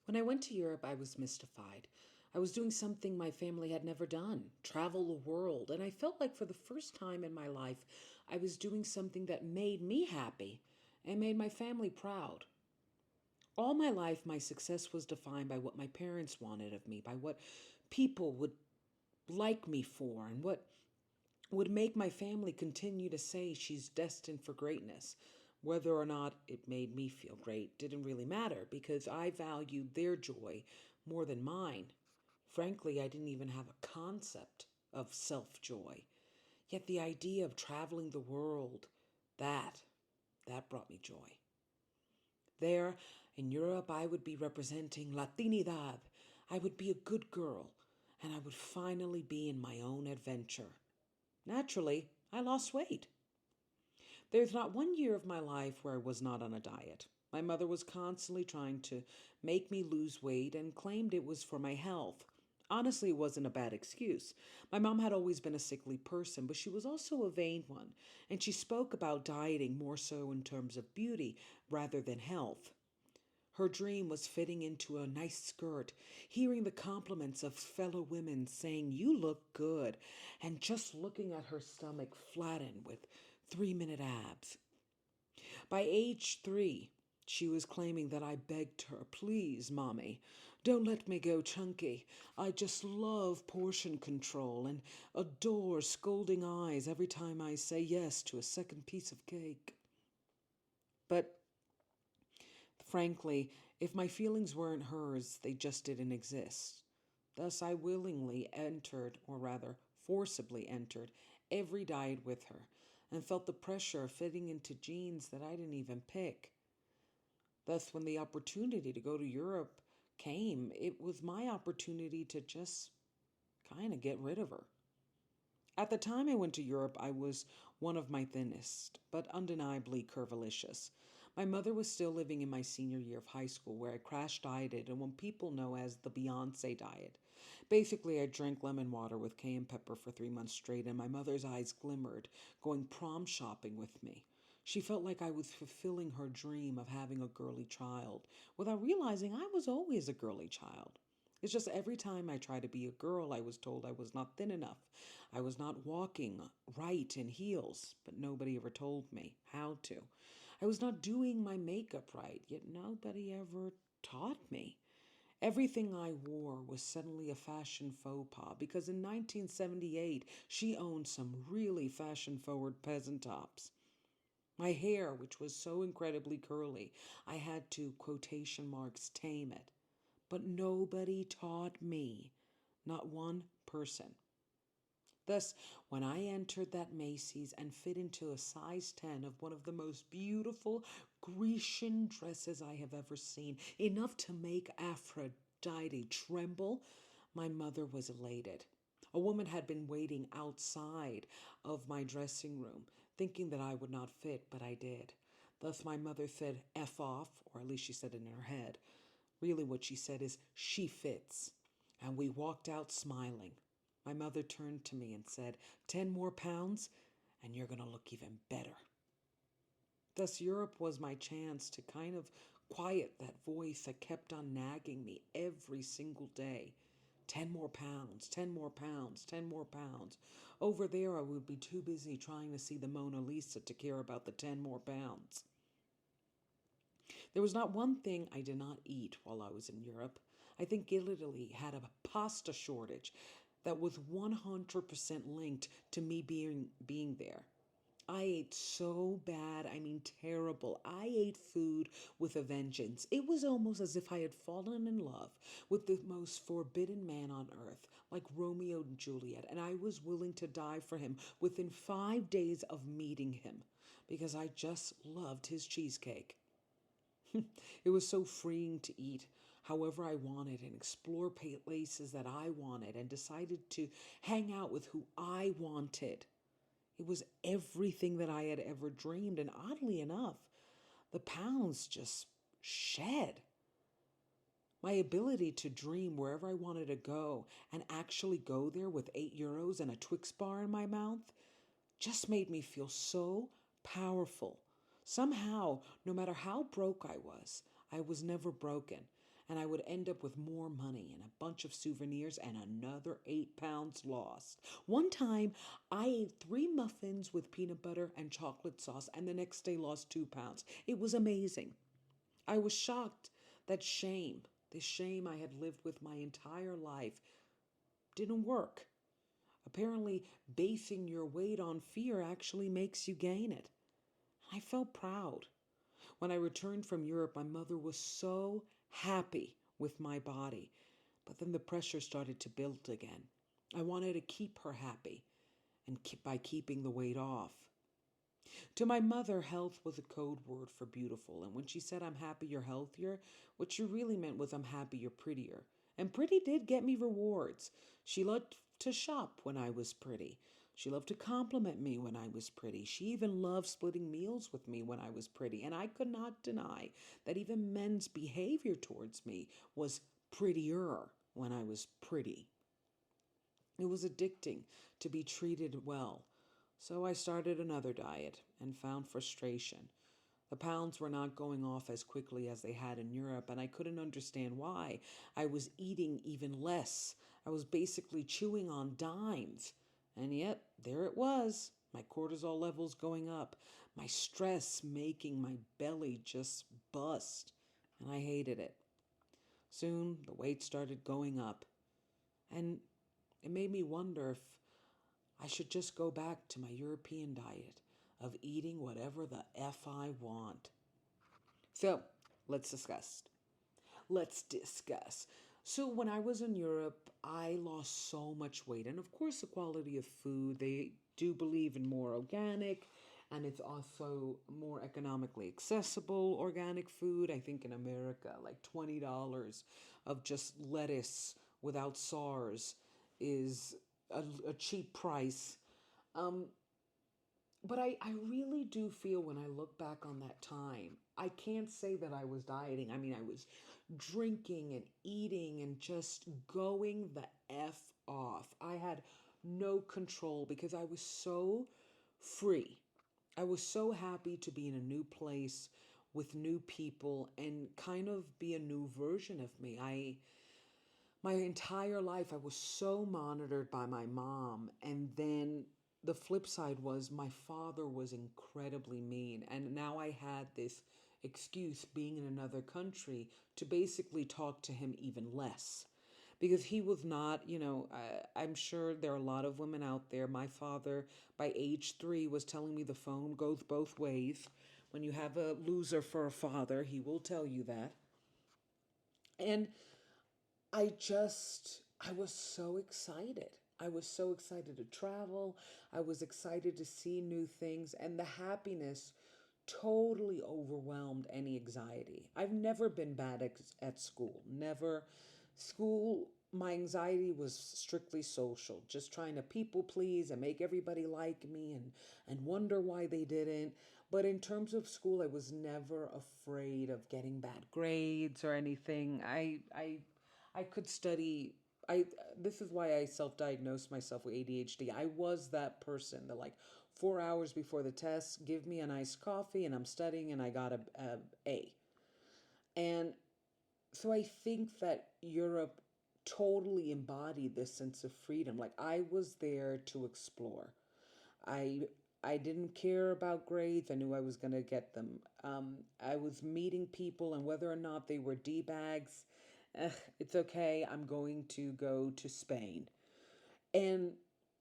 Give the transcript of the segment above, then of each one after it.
When I went to Europe, I was mystified. I was doing something my family had never done, travel the world, and I felt like for the first time in my life, I was doing something that made me happy and made my family proud. All my life, my success was defined by what my parents wanted of me, by what people would like me for, and what would make my family continue to say she's destined for greatness. Whether or not it made me feel great didn't really matter because I valued their joy more than mine. Frankly, I didn't even have a concept of self joy. Yet the idea of traveling the world, that, that brought me joy. There in Europe, I would be representing Latinidad. I would be a good girl, and I would finally be in my own adventure. Naturally, I lost weight. There's not one year of my life where I was not on a diet. My mother was constantly trying to make me lose weight and claimed it was for my health. Honestly, it wasn't a bad excuse. My mom had always been a sickly person, but she was also a vain one, and she spoke about dieting more so in terms of beauty rather than health. Her dream was fitting into a nice skirt, hearing the compliments of fellow women saying, "You look good," and just looking at her stomach flattened with 3-minute abs. By age 3, she was claiming that I begged her, "Please, Mommy, don't let me go chunky. I just love portion control and adore scolding eyes every time I say yes to a second piece of cake." But frankly, if my feelings weren't hers, they just didn't exist. Thus, I willingly entered, or rather, forcibly entered, every diet with her and felt the pressure of fitting into jeans that I didn't even pick. Thus, when the opportunity to go to Europe came, it was my opportunity to just kind of get rid of her. At the time I went to Europe, I was one of my thinnest, but undeniably curvilicious. My mother was still living in my senior year of high school, where I crash dieted and what people know as the Beyonce diet. Basically, I drank lemon water with cayenne pepper for 3 months straight, and my mother's eyes glimmered, going prom shopping with me. She felt like I was fulfilling her dream of having a girly child, without realizing I was always a girly child. It's just every time I tried to be a girl, I was told I was not thin enough. I was not walking right in heels, but nobody ever told me how to. I was not doing my makeup right, yet nobody ever taught me. Everything I wore was suddenly a fashion faux pas because in 1978 she owned some really fashion forward peasant tops. My hair, which was so incredibly curly, I had to quotation marks tame it. But nobody taught me, not one person. Thus, when I entered that Macy's and fit into a size 10 of one of the most beautiful Grecian dresses I have ever seen, enough to make Aphrodite tremble, my mother was elated. A woman had been waiting outside of my dressing room, thinking that I would not fit, but I did. Thus, my mother said, "F off," or at least she said it in her head. Really, what she said is, "She fits." And we walked out smiling. My mother turned to me and said, "10 more pounds, and you're going to look even better." Thus, Europe was my chance to kind of quiet that voice that kept on nagging me every single day. 10 more pounds, 10 more pounds, 10 more pounds. Over there, I would be too busy trying to see the Mona Lisa to care about the 10 more pounds. There was not one thing I did not eat while I was in Europe. I think Italy had a pasta shortage that was 100% linked to me being there. I ate so bad, I mean terrible. I ate food with a vengeance. It was almost as if I had fallen in love with the most forbidden man on earth, like Romeo and Juliet, and I was willing to die for him within 5 days of meeting him because I just loved his cheesecake. It was so freeing to eat however I wanted and explore places that I wanted and decided to hang out with who I wanted. It was everything that I had ever dreamed, and oddly enough, the pounds just shed. My ability to dream wherever I wanted to go and actually go there with €8 and a Twix bar in my mouth just made me feel so powerful. Somehow, no matter how broke I was never broken. and I would end up with more money and a bunch of souvenirs and another 8 pounds lost. One time, I ate 3 muffins with peanut butter and chocolate sauce, and the next day lost 2 pounds. It was amazing. I was shocked that this shame I had lived with my entire life, didn't work. Apparently, basing your weight on fear actually makes you gain it. I felt proud. When I returned from Europe, my mother was so happy with my body. But then the pressure started to build again. I wanted to keep her happy and by keeping the weight off. To my mother, health was a code word for beautiful. And when she said, I'm happy you're healthier, what she really meant was, I'm happy you're prettier. And pretty did get me rewards. She loved to shop when I was pretty. She loved to compliment me when I was pretty. She even loved splitting meals with me when I was pretty. And I could not deny that even men's behavior towards me was prettier when I was pretty. It was addicting to be treated well. So I started another diet and found frustration. The pounds were not going off as quickly as they had in Europe, and I couldn't understand why. I was eating even less. I was basically chewing on dimes. And yet, there it was, my cortisol levels going up, my stress making my belly just bust, and I hated it. Soon, the weight started going up, and it made me wonder if I should just go back to my European diet of eating whatever the F I want. So, let's discuss. Let's discuss. So, when I was in Europe, I lost so much weight. And of course, the quality of food, they do believe in more organic, and it's also more economically accessible organic food. I think in America, like $20 of just lettuce without SARS is a cheap price. Um, but I really do feel when I look back on that time, I can't say that I was dieting. I mean, I was drinking and eating and just going the F off. I had no control because I was so free. I was so happy to be in a new place with new people and kind of be a new version of me. My entire life I was so monitored by my mom, and then the flip side was my father was incredibly mean, and now I had this excuse being in another country to basically talk to him even less because he was not, I'm sure there are a lot of women out there. My father, by age 3, was telling me the phone goes both ways. When you have a loser for a father, he will tell you that. And I was so excited. I was so excited to travel. I was excited to see new things, and the happiness totally overwhelmed any anxiety. I've never been bad at school. Never. School, my anxiety was strictly social, just trying to people please and make everybody like me and wonder why they didn't. But in terms of school, I was never afraid of getting bad grades or anything. I could study. I This is why I self-diagnosed myself with ADHD. I was that person that, like, 4 hours before the test, give me a nice coffee and I'm studying, and I got a A. And so I think that Europe totally embodied this sense of freedom. Like, I was there to explore. I I didn't care about grades. I knew I was going to get them. I was meeting people, and whether or not they were D bags, it's okay. I'm going to go to Spain, and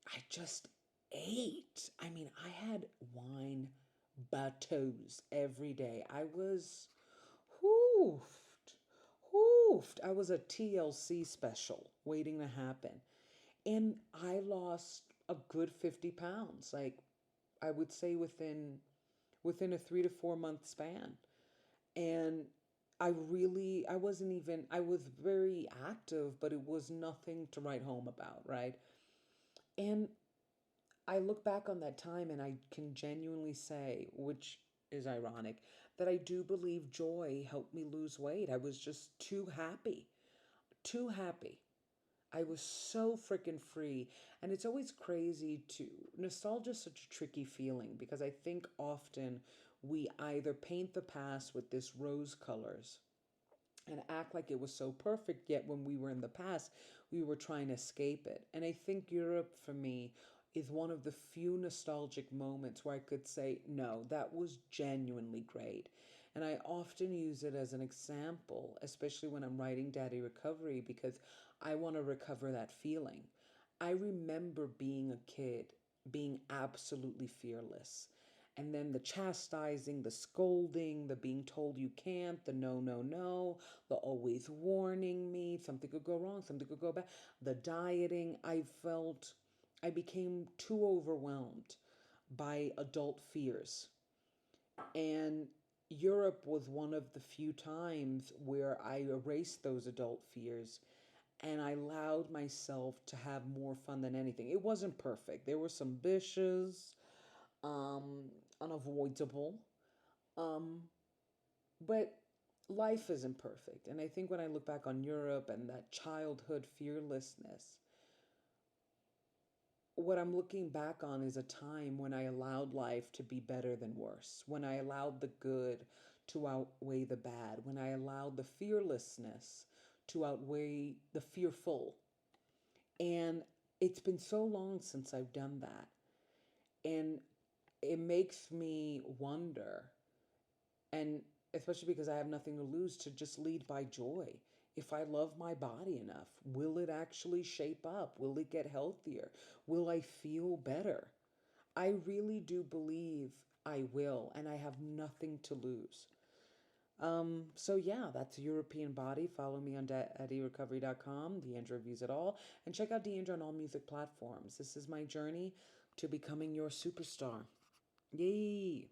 I just ate. I mean, I had wine bateaus every day. I was hoofed, hoofed. I was a TLC special waiting to happen. And I lost a good 50 pounds. Like, I would say within a 3 to 4 month span. And I wasn't even, I was very active, but it was nothing to write home about, right? And I look back on that time and I can genuinely say, which is ironic, that I do believe joy helped me lose weight. I was just too happy, too happy. I was so freaking free. And it's always crazy to, nostalgia is such a tricky feeling because I think often we either paint the past with this rose colors and act like it was so perfect, yet when we were in the past, we were trying to escape it. And I think Europe for me is one of the few nostalgic moments where I could say, no, that was genuinely great. And I often use it as an example, especially when I'm writing Daddy Recovery, because I want to recover that feeling. I remember being a kid, being absolutely fearless. And then the chastising, the scolding, the being told you can't, the no, no, no, the always warning me, something could go wrong, something could go bad, the dieting. I became too overwhelmed by adult fears. And Europe was one of the few times where I erased those adult fears and I allowed myself to have more fun than anything. It wasn't perfect. There were some bishes, um, unavoidable. Um, but life isn't perfect. And I think when I look back on Europe and that childhood fearlessness, what I'm looking back on is a time when I allowed life to be better than worse, when I allowed the good to outweigh the bad, when I allowed the fearlessness to outweigh the fearful. And it's been so long since I've done that. And it makes me wonder, and especially because I have nothing to lose, to just lead by joy. If I love my body enough, will it actually shape up? Will it get healthier? Will I feel better? I really do believe I will, and I have nothing to lose. So yeah, that's European Body. Follow me on at erecovery.com. Deandra reviews it all. And check out Deandra on all music platforms. This is my journey to becoming your superstar. Yay!